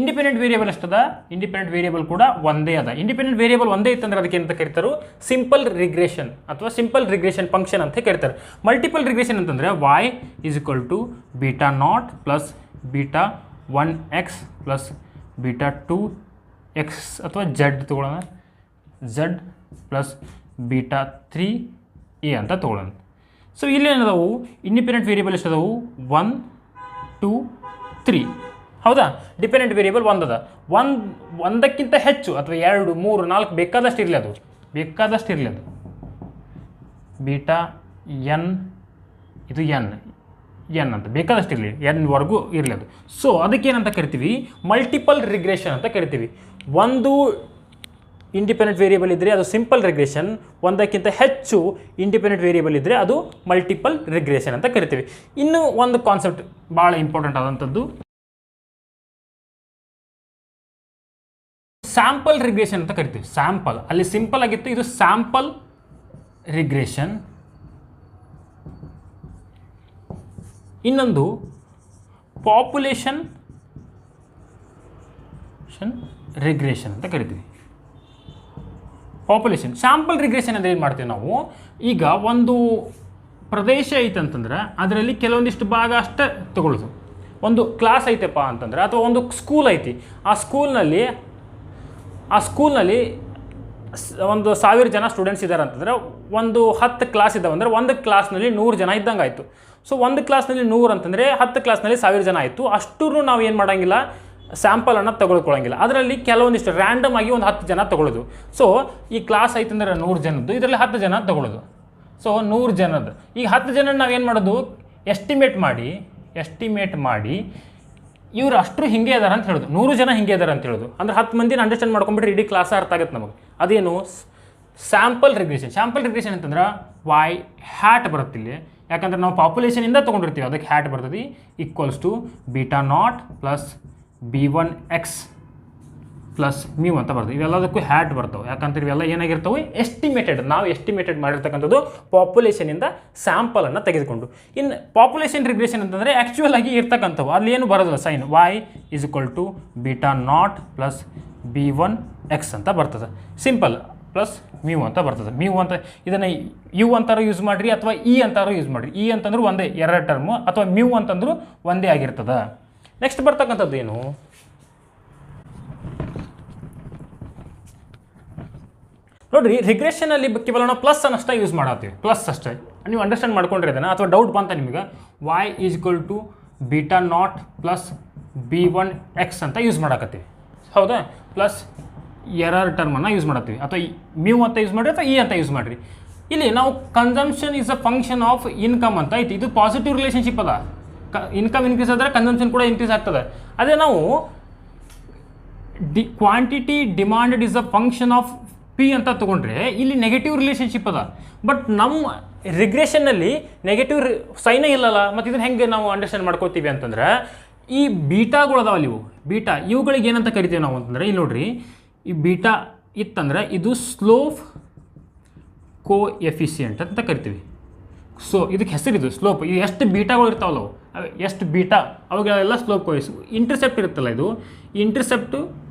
ಇಂಡಿಪೆಂಡೆಂಟ್ ವೇರಿಯೇಬಲ್ ಎಷ್ಟದ? ಇಂಡಿಪೆಂಡೆಂಟ್ ವೇರಿಯೇಬಲ್ ಕೂಡ ಒಂದೇ ಅದ. ಇಂಡಿಪೆಂಡೆಂಟ್ ವೇರಿಯೇಬಲ್ ಒಂದೇ ಇತ್ತಂದ್ರೆ ಅದಕ್ಕೆ ಏನಂತ ಕರೀತಾರೆ? ಸಿಂಪಲ್ ರಿಗ್ರೆಷನ್ ಅಥವಾ ಸಿಂಪಲ್ ರಿಗ್ರೆಷನ್ ಫಂಕ್ಷನ್ ಅಂತ ಕರೀತಾರೆ. ಮಲ್ಟಿಪಲ್ ರಿಗ್ರೆಷನ್ ಅಂತಂದರೆ y is equal to beta not plus beta 1x plus beta 2x ಅಥವಾ z ತೊಗೊಳ್ಳೋಣ, z ಪ್ಲಸ್ ಬೀಟಾ 3a ಅಂತ ತೊಗೊಳ್ಳೋಣ. ಸೊ ಇಲ್ಲಿ ಏನದಾವು? Independent variable ಎಷ್ಟದಾವು? 1 2 3 ಹೌದಾ? ಡಿಪೆಂಡೆಂಟ್ ವೇರಿಯೇಬಲ್ ಒಂದದ. ಒಂದಕ್ಕಿಂತ ಹೆಚ್ಚು ಅಥವಾ 2 3 4 ಬೇಕಾದಷ್ಟು ಇರಲಿ, ಅದು ಬೇಕಾದಷ್ಟು ಇರಲಿ. ಅದು ಬೀಟಾ ಎನ್, ಇದು ಎನ್ ಅಂತ ಬೇಕಾದಷ್ಟು ಇರಲಿ, ಎನ್ವರೆಗೂ ಇರಲಿ ಅದು. ಸೊ ಅದಕ್ಕೇನಂತ ಕರಿತೀವಿ? ಮಲ್ಟಿಪಲ್ ರಿಗ್ರೆಷನ್ ಅಂತ ಕರಿತೀವಿ. ಒಂದು ಇಂಡಿಪೆಂಡೆಂಟ್ ವೇರಿಯೇಬಲ್ ಇದ್ದರೆ ಅದು ಸಿಂಪಲ್ ರಿಗ್ರೆಷನ್, ಒಂದಕ್ಕಿಂತ ಹೆಚ್ಚು ಇಂಡಿಪೆಂಡೆಂಟ್ ವೇರಿಯೇಬಲ್ ಇದ್ದರೆ ಅದು ಮಲ್ಟಿಪಲ್ ರಿಗ್ರೆಷನ್ ಅಂತ ಕರಿತೀವಿ. ಇನ್ನು ಒಂದು ಕಾನ್ಸೆಪ್ಟ್ ಭಾಳ ಇಂಪಾರ್ಟೆಂಟ್ ಆದಂಥದ್ದು ಸ್ಯಾಂಪಲ್ ರಿಗ್ರೆಷನ್ ಅಂತ ಕರಿತೀವಿ. ಸ್ಯಾಂಪಲ್ ಅಲ್ಲಿ ಸಿಂಪಲ್ ಆಗಿತ್ತು, ಇದು ಸ್ಯಾಂಪಲ್ ರಿಗ್ರೆಷನ್. ಇನ್ನೊಂದು ಪಾಪ್ಯುಲೇಷನ್ ರಿಗ್ರೆಷನ್ ಅಂತ ಕರಿತೀವಿ. ಪಾಪ್ಯುಲೇಷನ್ ಸ್ಯಾಂಪಲ್ ರಿಗ್ರೆಷನ್ ಅಂದರೆ ಏನು ಮಾಡ್ತೀವಿ ನಾವು? ಈಗ ಒಂದು ಪ್ರದೇಶ ಐತಂತಂದ್ರೆ ಅದರಲ್ಲಿ ಕೆಲವೊಂದಿಷ್ಟು ಭಾಗ ಅಷ್ಟೇ ತಗೊಳ್ಳೋದು. ಒಂದು ಕ್ಲಾಸ್ ಐತೆಪ್ಪ ಅಂತಂದ್ರೆ, ಅಥವಾ ಒಂದು ಸ್ಕೂಲ್ ಐತಿ, ಆ ಸ್ಕೂಲ್ನಲ್ಲಿ ಒಂದು 1000 ಜನ ಸ್ಟೂಡೆಂಟ್ಸ್ ಇದ್ದಾರೆ ಅಂತಂದರೆ ಒಂದು 10 ಕ್ಲಾಸ್ ಇದ್ದಾವೆ ಅಂದರೆ ಒಂದು ಕ್ಲಾಸ್ನಲ್ಲಿ 100 ಜನ ಇದ್ದಂಗೆ ಆಯಿತು. ಸೊ ಒಂದು ಕ್ಲಾಸ್ನಲ್ಲಿ 100 ಅಂತಂದರೆ 10 ಕ್ಲಾಸ್ನಲ್ಲಿ 1000 ಜನ ಆಯಿತು. ಅಷ್ಟೂ ನಾವು ಏನು ಮಾಡೋಂಗಿಲ್ಲ, ಸ್ಯಾಂಪಲನ್ನು ತಗೊಳ್ಕೊಳ್ಳೋಂಗಿಲ್ಲ. ಅದರಲ್ಲಿ ಕೆಲವೊಂದಿಷ್ಟು ರ್ಯಾಂಡಮ್ ಆಗಿ ಒಂದು 10 ಜನ ತಗೊಳ್ಳೋದು. ಸೊ ಈ ಕ್ಲಾಸ್ ಐತಂದ್ರೆ 100 ಜನದ್ದು, ಇದರಲ್ಲಿ 10 ಜನ ತಗೊಳ್ಳೋದು. ಸೊ 100 ಜನದ್ದು, ಈಗ 10 ಜನ ನಾವೇನು ಮಾಡೋದು? ಎಸ್ಟಿಮೇಟ್ ಮಾಡಿ ಇವ್ರು ಅಷ್ಟು ಹಿಂಗೆ ಇದಾರೆ ಅಂತ ಹೇಳೋದು, 100 ಜನ ಹಿಂಗೆ ಇದ್ದಾರೆ ಅಂತ ಹೇಳೋದು. ಅಂದ್ರೆ 10 ಮಂದಿನ ಅಂಡರ್ಸ್ಟ್ಯಾಂಡ್ ಮಾಡ್ಕೊಂಡ್ಬಿಟ್ರೆ ಇಡೀ ಕ್ಲಾಸ್ ಅರ್ಥ ಆಗುತ್ತೆ ನಮಗೆ. ಅದೇನು? Sample regression. ಸ್ಯಾಂಪಲ್ ರಿಗ್ರೆಷನ್ ಅಂತಂದ್ರೆ y ಹ್ಯಾಟ್ ಬರುತ್ತೆ ಇಲ್ಲಿ, ಯಾಕಂದ್ರೆ ನಾವು ಪಾಪ್ಯುಲೇಷನಿಂದ ತೊಗೊಂಡಿರ್ತೀವಿ, ಅದಕ್ಕೆ ಹ್ಯಾಟ್ ಬರ್ತದೆ. Equals to beta not plus b1x plus mu ಅಂತ ಬರ್ತದೆ. ಇವೆಲ್ಲದಕ್ಕೂ ಹ್ಯಾಟ್ ಬರ್ತವೆ, ಯಾಕಂದ್ರೆ ಇವೆಲ್ಲ ಏನಾಗಿರ್ತವೆ? ಎಸ್ಟಿಮೇಟೆಡ್. ನಾವು ಎಸ್ಟಿಮೇಟೆಡ್ ಮಾಡಿರ್ತಕ್ಕಂಥದ್ದು ಪಾಪ್ಯುಲೇಷನಿಂದ ಸ್ಯಾಂಪಲನ್ನು ತೆಗೆದುಕೊಂಡು. ಇನ್ನು ಪಾಪ್ಯುಲೇಷನ್ ರಿಗ್ರೆಷನ್ ಅಂತಂದರೆ ಆ್ಯಕ್ಚುಯಲ್ ಆಗಿ ಇರ್ತಕ್ಕಂಥವು, ಅಲ್ಲಿ ಏನು ಬರೋದಿಲ್ಲ sign. y is equal to beta not plus b1x ಅಂತ ಬರ್ತದೆ. ಸಿಂಪಲ್ ಪ್ಲಸ್ ಮ್ಯೂ ಅಂತ ಬರ್ತದೆ. ಮ್ಯೂ ಅಂತ ಇದನ್ನು ಯು ಅಂತಾರು ಯೂಸ್ ಮಾಡಿರಿ ಅಥವಾ ಇ ಅಂತಾರು ಯೂಸ್ ಮಾಡಿರಿ. ಇ ಅಂತಂದ್ರೂ ಒಂದೇ, ಎರಡು ಟರ್ಮು, ಅಥವಾ ಮ್ಯೂ ಅಂತಂದ್ರೂ ಒಂದೇ ಆಗಿರ್ತದೆ. ನೆಕ್ಸ್ಟ್ ಬರ್ತಕ್ಕಂಥದ್ದು ಏನು? ನೋಡಿರಿ, ರಿಗ್ರೆಷನಲ್ಲಿ ಕೇವಲ ನಾವು ಪ್ಲಸ್ ಅನ್ನಷ್ಟೇ ಯೂಸ್ ಮಾಡತ್ತೀವಿ, ಪ್ಲಸ್ ಅಷ್ಟೇ. ನೀವು ಅಂಡರ್ಸ್ಟ್ಯಾಂಡ್ ಮಾಡ್ಕೊಂಡ್ರಿ ಅದನ್ನು, ಅಥವಾ ಡೌಟ್ ಬಂತ ನಿಮಗೆ? y is equal to beta not plus b1x ಅಂತ ಯೂಸ್ ಮಾಡಕತ್ತೀವಿ, ಹೌದಾ? ಪ್ಲಸ್ ಎರಡು ಟರ್ಮನ್ನು ಯೂಸ್ ಮಾಡತ್ತೀವಿ, ಅಥವಾ ಮ್ಯೂ ಅಂತ ಯೂಸ್ ಮಾಡಿರಿ ಅಥವಾ ಇ ಅಂತ ಯೂಸ್ ಮಾಡಿರಿ. ಇಲ್ಲಿ ನಾವು consumption is a function of income ಅಂತ ಐತಿ. ಇದು ಪಾಸಿಟಿವ್ ರಿಲೇಷನ್ಶಿಪ್ ಅದ. ಇನ್ಕಮ್ ಇನ್ಕ್ರೀಸ್ ಆದರೆ ಕನ್ಸಂಪ್ಷನ್ ಕೂಡ ಇನ್ಕ್ರೀಸ್ ಆಗ್ತದೆ. ಅದೇ ನಾವು quantity demanded is a function of P ಅಂತ ತೊಗೊಂಡ್ರೆ ಇಲ್ಲಿ ನೆಗೆಟಿವ್ ರಿಲೇಷನ್ಶಿಪ್ ಅದ. ಬಟ್ ನಮ್ಮ ರಿಗ್ರೆಷನ್ನಲ್ಲಿ ನೆಗೆಟಿವ್ ಸೈನೇ ಇಲ್ಲಲ್ಲ. ಮತ್ತು ಇದನ್ನು ಹೆಂಗೆ ನಾವು ಅಂಡರ್ಸ್ಟ್ಯಾಂಡ್ ಮಾಡ್ಕೋತೀವಿ ಅಂತಂದ್ರೆ, ಈ ಬೀಟಾಗಳದಾವಲ್ಲ ಇವು, ಬೀಟಾ ಇವುಗಳಿಗೆ ಏನಂತ ಕರಿತೀವಿ ನಾವು ಅಂತಂದರೆ, ಇಲ್ಲಿ ನೋಡ್ರಿ, ಈ ಬೀಟಾ ಇತ್ತಂದ್ರೆ ಇದು ಸ್ಲೋಪ್ ಕೋ ಎಫಿಷಿಯೆಂಟ್ ಅಂತ ಕರಿತೀವಿ. ಸೊ ಇದಕ್ಕೆ ಹೆಸರಿದು ಸ್ಲೋಪ್. ಇದು ಎಷ್ಟು ಬೀಟಾಗಳು ಇರ್ತಾವಲ್ಲ ಅವು, ಎಷ್ಟು ಬೀಟಾ ಅವುಗಳೆಲ್ಲ ಸ್ಲೋಪ್ ಕೋಎಸ್. ಇಂಟರ್ಸೆಪ್ಟ್ ಇರುತ್ತಲ್ಲ, ಇದು ಇಂಟರ್ಸೆಪ್ಟು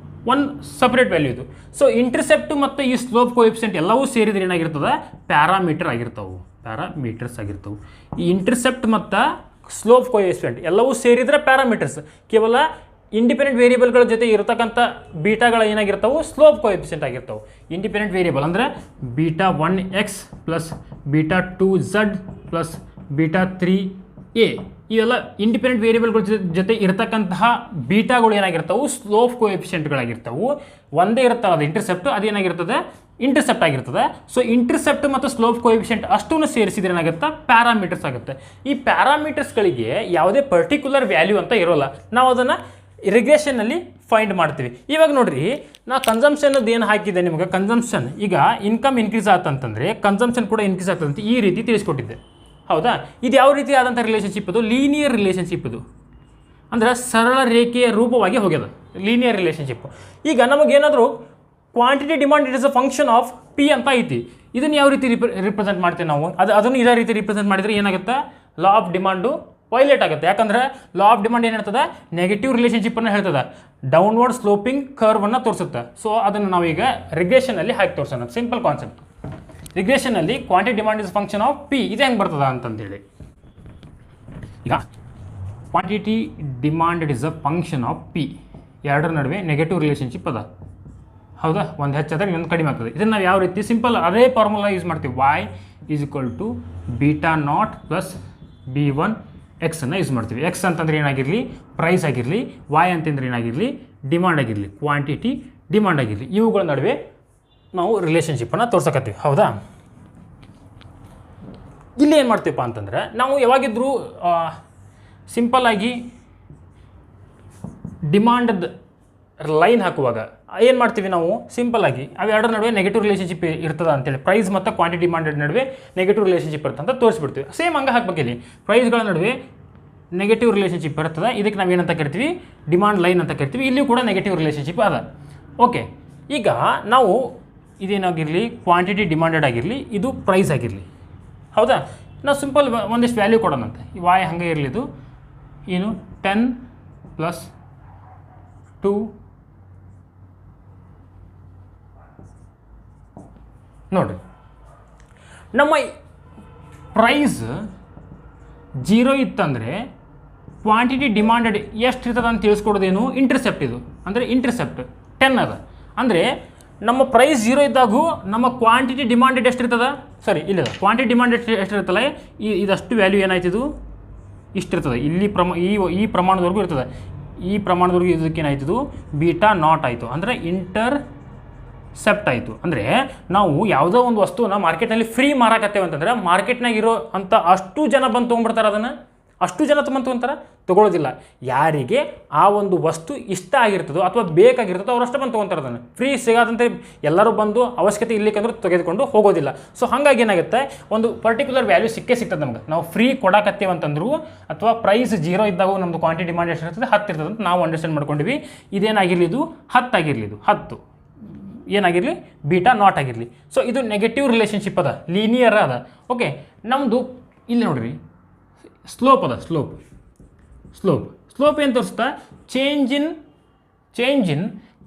ಒಂದು ಸಪ್ರೇಟ್ ವ್ಯಾಲ್ಯೂ ಇದು. ಸೊ ಇಂಟರ್ಸೆಪ್ಟ್ ಮತ್ತು ಈ ಸ್ಲೋಪ್ ಕೋಎಫಿಷಿಯೆಂಟ್ ಎಲ್ಲವೂ ಸೇರಿದ್ರೆ ಏನಾಗಿರ್ತದೆ? ಪ್ಯಾರಾಮೀಟರ್ ಆಗಿರ್ತಾವೆ, ಪ್ಯಾರಾಮೀಟರ್ಸ್ ಆಗಿರ್ತವೆ. ಈ ಇಂಟರ್ಸೆಪ್ಟ್ ಮತ್ತು ಸ್ಲೋಪ್ ಕೋಎಫಿಷಿಯೆಂಟ್ ಎಲ್ಲವೂ ಸೇರಿದರೆ ಪ್ಯಾರಾಮೀಟರ್ಸ್. ಕೇವಲ ಇಂಡಿಪೆಂಡೆಂಟ್ ವೇರಿಯೇಬಲ್ಗಳ ಜೊತೆ ಇರತಕ್ಕಂಥ ಬೀಟಾಗಳು ಏನಾಗಿರ್ತಾವೆ? ಸ್ಲೋಪ್ ಕೋಎಫಿಷಿಯೆಂಟ್ ಆಗಿರ್ತಾವೆ. ಇಂಡಿಪೆಂಡೆಂಟ್ ವೇರಿಯೇಬಲ್ ಅಂದರೆ beta 1x plus beta 2z plus beta 3a, ಇವೆಲ್ಲ ಇಂಡಿಪೆಂಡೆಂಟ್ ವೇರಿಯೇಬಲ್ಗಳ ಜೊತೆ ಇರತಕ್ಕಂತಹ ಬೀಟಾಗಳು ಏನಾಗಿರ್ತಾವೆ? ಸ್ಲೋಪ್ ಕೋಎಫಿಷಿಯೆಂಟ್ಗಳಾಗಿರ್ತಾವೆ. ಒಂದೇ ಇರ್ತಾವೆ, ಅದು ಇಂಟರ್ಸೆಪ್ಟ್, ಅದೇನಾಗಿರ್ತದೆ? ಇಂಟರ್ಸೆಪ್ಟ್ ಆಗಿರ್ತದೆ. ಸೊ ಇಂಟರ್ಸೆಪ್ಟ್ ಮತ್ತು ಸ್ಲೋಪ್ ಕೋಎಫಿಷಿಯೆಂಟ್ ಅಷ್ಟನ್ನು ಸೇರಿಸಿದ್ರೆ ಏನಾಗುತ್ತೆ? ಪ್ಯಾರಾಮೀಟರ್ಸ್ ಆಗುತ್ತೆ. ಈ ಪ್ಯಾರಾಮೀಟರ್ಸ್ಗಳಿಗೆ ಯಾವುದೇ ಪರ್ಟಿಕ್ಯುಲರ್ ವ್ಯಾಲ್ಯೂ ಅಂತ ಇರೋಲ್ಲ, ನಾವು ಅದನ್ನು ರಿಗ್ರೆಷನ್ನಲ್ಲಿ ಫೈಂಡ್ ಮಾಡ್ತೀವಿ. ಇವಾಗ ನೋಡ್ರಿ, ನಾ ಕನ್ಸಂಪ್ಷನ್ನದು ಏನು ಹಾಕಿದ್ದೆ ನಿಮಗೆ? ಕನ್ಸಂಪ್ಷನ್, ಈಗ ಇನ್ಕಮ್ ಇನ್ಕ್ರೀಸ್ ಆತಂತಂದರೆ ಕನ್ಸಂಪ್ಷನ್ ಕೂಡ ಇನ್ಕ್ರೀಸ್ ಆಗ್ತದಂತೆ ಈ ರೀತಿ ತಿಳಿಸ್ಕೊಟ್ಟಿದ್ದೆ, ಹೌದಾ? ಇದು ಯಾವ ರೀತಿ ಆದಂಥ ರಿಲೇಷನ್ಶಿಪ್? ಇದು ಲೀನಿಯರ್ ರಿಲೇಷನ್ಶಿಪ್. ಇದು ಅಂದರೆ ಸರಳ ರೇಖೆಯ ರೂಪವಾಗಿ ಹೋಗ್ಯದ, ಲೀನಿಯರ್ ರಿಲೇಷನ್ಶಿಪ್. ಈಗ ನಮಗೇನಾದರೂ quantity demand it is a function of P ಅಂತ ಐತಿ. ಇದನ್ನು ಯಾವ ರೀತಿ ರಿಪ್ರೆಸೆಂಟ್ ಮಾಡ್ತೀವಿ ನಾವು? ಅದನ್ನು ಇದೇ ರೀತಿ ರಿಪ್ರೆಸೆಂಟ್ ಮಾಡಿದರೆ ಏನಾಗುತ್ತೆ? ಲಾ ಆಫ್ ಡಿಮಾಂಡು ವೈಲೇಟ್ ಆಗುತ್ತೆ. ಯಾಕಂದರೆ ಲಾ ಆಫ್ ಡಿಮಾಂಡ್ ಏನು ಹೇಳ್ತದೆ, ನೆಗೆಟಿವ್ ರಿಲೇಷನ್ಶಿಪ್ಪನ್ನು ಹೇಳ್ತದೆ, ಡೌನ್ವರ್ಡ್ ಸ್ಲೋಪಿಂಗ್ ಕರ್ವನ್ನು ತೋರಿಸುತ್ತೆ. ಸೊ ಅದನ್ನು ನಾವೀಗ ರಿಗ್ರೆಷನಲ್ಲಿ ಹಾಕಿ ತೋರಿಸೋಣ. Simple concept. ರಿಗ್ರೆಷನಲ್ಲಿ quantity demand is function of P, ಇದು ಹೆಂಗೆ ಬರ್ತದ ಅಂತಂದೇಳಿ. ಈಗ quantity demanded is a function of P, ಎರಡರ ನಡುವೆ ನೆಗೆಟಿವ್ ರಿಲೇಷನ್ಶಿಪ್ ಅದ, ಹೌದಾ? ಒಂದು ಹೆಚ್ಚಾದರೆ ಇನ್ನೊಂದು ಕಡಿಮೆ ಆಗ್ತದೆ. ಇದನ್ನು ನಾವು ಯಾವ ರೀತಿ ಸಿಂಪಲ್ ಅದೇ ಫಾರ್ಮುಲಾ ಯೂಸ್ ಮಾಡ್ತೀವಿ. y is equal to beta not plus B1 x ಅನ್ನು ಯೂಸ್ ಮಾಡ್ತೀವಿ. ಎಕ್ಸ್ ಅಂತಂದ್ರೆ ಏನಾಗಿರಲಿ, ಪ್ರೈಸ್ ಆಗಿರಲಿ, y ಅಂತಂದ್ರೆ ಏನಾಗಿರಲಿ, ಡಿಮಾಂಡ್ ಆಗಿರಲಿ, ಕ್ವಾಂಟಿಟಿ ಡಿಮಾಂಡ್ ಆಗಿರಲಿ, ಇವುಗಳ ನಡುವೆ ನಾವು ರಿಲೇಷನ್ಶಿಪ್ಪನ್ನು ತೋರ್ಸಕತ್ತೀವಿ, ಹೌದಾ? ಇಲ್ಲಿ ಏನು ಮಾಡ್ತೀವಪ್ಪ ಅಂತಂದರೆ, ನಾವು ಯಾವಾಗಿದ್ರೂ ಸಿಂಪಲ್ಲಾಗಿ ಡಿಮಾಂಡ್ ಲೈನ್ ಹಾಕುವಾಗ ಏನು ಮಾಡ್ತೀವಿ ನಾವು, ಸಿಂಪಲ್ಲಾಗಿ ಅವೆರಡರ ನಡುವೆ ನೆಗೆಟಿವ್ ರಿಲೇಷನ್ಶಿಪ್ ಇರ್ತದೆ ಅಂತೇಳಿ, ಪ್ರೈಸ್ ಮತ್ತು ಕ್ವಾಂಟಿಟಿ ಡಿಮಾಂಡೆಡ್ ನಡುವೆ ನೆಗೆಟಿವ್ ರಿಲೇಷನ್ಶಿಪ್ ಇರುತ್ತೆ ಅಂತ ತೋರಿಸ್ಬಿಡ್ತೀವಿ. ಸೇಮ್ ಹಂಗೆ ಹಾಕ್ಬೇಕು. ಇಲ್ಲಿ ಪ್ರೈಸ್ಗಳ ನಡುವೆ ನೆಗೆಟಿವ್ ರಿಲೇಷನ್ಶಿಪ್ ಇರ್ತದೆ, ಇದಕ್ಕೆ ನಾವು ಏನಂತ ಕರಿತೀವಿ, ಡಿಮಾಂಡ್ ಲೈನ್ ಅಂತ ಕರಿತೀವಿ. ಇಲ್ಲಿಯೂ ಕೂಡ ನೆಗೆಟಿವ್ ರಿಲೇಷನ್ಶಿಪ್ ಅದ. ಓಕೆ, ಈಗ ನಾವು ಇದೇನಾಗಿರಲಿ, ಕ್ವಾಂಟಿಟಿ ಡಿಮಾಂಡೆಡ್ ಆಗಿರಲಿ, ಇದು ಪ್ರೈಸ್ ಆಗಿರಲಿ, ಹೌದಾ? ನಾವು ಸಿಂಪಲ್ ಒಂದಿಷ್ಟು ವ್ಯಾಲ್ಯೂ ಕೊಡೋಣಂತೆ. ಈ ವಾಯ್ ಹಾಗೆ ಇರಲಿ, ಇದು ಏನು 10 + 2 ನೋಡಿರಿ. ನಮ್ಮ ಪ್ರೈಸ್ 0 ಇತ್ತಂದರೆ ಕ್ವಾಂಟಿಟಿ ಡಿಮಾಂಡೆಡ್ ಎಷ್ಟು ಇರ್ತದೆ ಅಂತ ತಿಳಿಸ್ಕೊಡೋದೇನು, ಇಂಟರ್ಸೆಪ್ಟ್. ಇದು ಅಂದರೆ ಇಂಟರ್ಸೆಪ್ಟ್ 10 ಅದ. ಅಂದರೆ ನಮ್ಮ ಪ್ರೈಸ್ 0 ಇದ್ದಾಗೂ ನಮ್ಮ ಕ್ವಾಂಟಿಟಿ ಡಿಮಾಂಡೆಡ್ ಎಷ್ಟಿರ್ತದೆ, ಸರಿ ಇಲ್ಲ, ಕ್ವಾಂಟಿಟಿ ಡಿಮಾಂಡೆಡ್ ಎಷ್ಟಿರ್ತಲ್ಲ, ಇದಷ್ಟು ವ್ಯಾಲ್ಯೂ ಏನಾಯ್ತು, ಇದು ಇಷ್ಟಿರ್ತದೆ. ಇಲ್ಲಿ ಈ ಪ್ರಮಾಣದವರೆಗೂ ಇರ್ತದೆ. ಈ ಪ್ರಮಾಣದವರೆಗೂ ಇದಕ್ಕೇನಾಯ್ತು, ಬೀಟಾ ನಾಟ್ ಆಯಿತು, ಅಂದರೆ ಇಂಟರ್ಸೆಪ್ಟ್ ಆಯಿತು. ಅಂದರೆ ನಾವು ಯಾವುದೋ ಒಂದು ವಸ್ತುನ ಮಾರ್ಕೆಟ್ನಲ್ಲಿ ಫ್ರೀ ಮಾರಾಕತ್ತೇವೆ ಅಂತಂದರೆ, ಮಾರ್ಕೆಟ್ನಾಗ ಇರೋ ಅಂಥ ಅಷ್ಟು ಜನ ಬಂದು ತೊಗೊಂಡ್ಬಿಡ್ತಾರೆ, ಅದನ್ನು ಅಷ್ಟು ಜನ ತೊಗೊಂತಾರೆ, ತೊಗೊಳ್ಳೋದಿಲ್ಲ. ಯಾರಿಗೆ ಆ ಒಂದು ವಸ್ತು ಇಷ್ಟ ಆಗಿರ್ತದೋ ಅಥವಾ ಬೇಕಾಗಿರ್ತದೋ ಅವರಷ್ಟು ಬಂದು ತೊಗೊತಾರೆ. ಅದನ್ನು ಫ್ರೀ ಸಿಗೋದಂತೆ ಎಲ್ಲರೂ ಬಂದು ಅವಶ್ಯಕತೆ ಇರ್ಲಿಕ್ಕಂದ್ರೆ ತೆಗೆದುಕೊಂಡು ಹೋಗೋದಿಲ್ಲ. ಸೊ ಹಾಗಾಗಿ ಏನಾಗುತ್ತೆ, ಒಂದು ಪರ್ಟಿಕ್ಯುಲರ್ ವ್ಯಾಲ್ಯೂ ಸಿಗ್ತದೆ ನಮ್ಗೆ. ನಾವು ಫ್ರೀ ಕೊಡಾಕತ್ತೇವೆ ಅಂತಂದ್ರು, ಅಥವಾ ಪ್ರೈಸ್ 0 ಇದ್ದಾಗ ನಮ್ಮದು ಕ್ವಾಂಟಿಟಿ ಡಿಮಾಂಡ್ ಎಷ್ಟು ಇರ್ತದೆ, 10 ಇರ್ತದೆ ಅಂತ ನಾವು ಅಂಡರ್ಸ್ಟ್ಯಾಂಡ್ ಮಾಡ್ಕೊಂಡಿವಿ. ಇದೇನಾಗಿರಲಿ, ಇದು 10 ಆಗಿರಲಿ, ಇದು 10 ಏನಾಗಿರಲಿ, ಬೀಟಾ ನಾಟ್ ಆಗಿರಲಿ. ಸೊ ಇದು ನೆಗೆಟಿವ್ ರಿಲೇಷನ್ಶಿಪ್ ಅದ, ಲೀನಿಯರ್ ಅದ. ಓಕೆ, ನಮ್ಮದು ಇಲ್ಲಿ ನೋಡಿರಿ, ಸ್ಲೋಪ್ ಅದ. ಸ್ಲೋಪ್ ಏನು ತೋರಿಸ್ತಾ, change in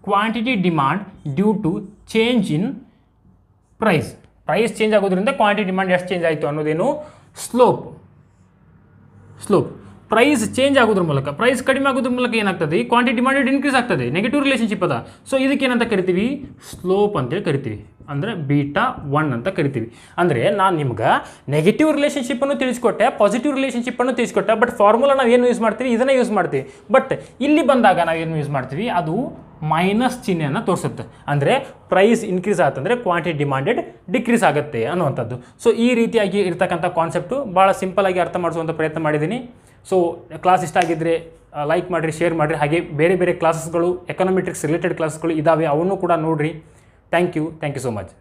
quantity demand due to change in price change ಆಗೋದ್ರಿಂದ ಕ್ವಾಂಟಿಟಿ ಡಿಮಾಂಡ್ ಎಷ್ಟು ಚೇಂಜ್ ಆಯಿತು ಅನ್ನೋದೇನು ಸ್ಲೋಪ್. ಪ್ರೈಸ್ ಚೇಂಜ್ ಆಗೋದ್ರ ಮೂಲಕ, ಪ್ರೈಸ್ ಕಡಿಮೆ ಆಗೋದ್ರ ಮೂಲಕ ಏನಾಗ್ತದೆ, ಈ ಕ್ವಾಂಟಿಟಿ ಡಿಮಾಂಡೆಡ್ ಇನ್ಕ್ರೀಸ್ ಆಗ್ತದೆ, ನೆಗೆಟಿವ್ ರಿಲೇಷನ್ಶಿಪ್ ಅದ. ಸೊ ಇದಕ್ಕೇನಂತ ಕರಿತೀವಿ, ಸ್ಲೋಪ್ ಅಂತೇಳಿ ಕರಿತೀವಿ, ಅಂದರೆ ಬೀಟಾ 1 ಅಂತ ಕರಿತೀವಿ. ಅಂದರೆ ನಾನು ನಿಮ್ಗೆ ನೆಗೆಟಿವ್ ರಿಲೇಷನ್ಶಿಪ್ಪನ್ನು ತಿಳಿಸ್ಕೊಟ್ಟೆ, ಪಾಸಿಟಿವ್ ರಿಲೇಷನ್ಶಿಪ್ಪನ್ನು ತಿಳಿಸ್ಕೊಟ್ಟೆ, ಬಟ್ ಫಾರ್ಮುಲಾ ನಾವು ಏನು ಯೂಸ್ ಮಾಡ್ತೀವಿ, ಇದನ್ನೇ ಯೂಸ್ ಮಾಡ್ತೀವಿ. ಬಟ್ ಇಲ್ಲಿ ಬಂದಾಗ ನಾವೇನು ಯೂಸ್ ಮಾಡ್ತೀವಿ, ಅದು ಮೈನಸ್ ಚಿಹ್ನೆಯನ್ನು ತೋರಿಸುತ್ತೆ. ಅಂದರೆ ಪ್ರೈಸ್ ಇನ್ಕ್ರೀಸ್ ಆತಂದರೆ ಕ್ವಾಂಟಿಟಿ ಡಿಮಾಂಡೆಡ್ ಡಿಕ್ರೀಸ್ ಆಗುತ್ತೆ ಅನ್ನುವಂಥದ್ದು. ಸೊ ಈ ರೀತಿಯಾಗಿ ಇರ್ತಕ್ಕಂಥ ಕಾನ್ಸೆಪ್ಟು ಭಾಳ ಸಿಂಪಲಾಗಿ ಅರ್ಥ ಮಾಡಿಸುವಂಥ ಪ್ರಯತ್ನ ಮಾಡಿದ್ದೀನಿ. ಸೊ ಕ್ಲಾಸ್ ಇಷ್ಟ ಆಗಿದ್ದರೆ ಲೈಕ್ ಮಾಡಿರಿ, ಶೇರ್ ಮಾಡಿರಿ. ಹಾಗೆ ಬೇರೆ ಬೇರೆ ಕ್ಲಾಸಸ್ಗಳು, ಎಕನಾಮೆಟ್ರಿಕ್ಸ್ ರಿಲೇಟೆಡ್ ಕ್ಲಾಸ್ಗಳು ಇದ್ದಾವೆ, ಅವನ್ನು ಕೂಡ ನೋಡಿರಿ. Thank you so much.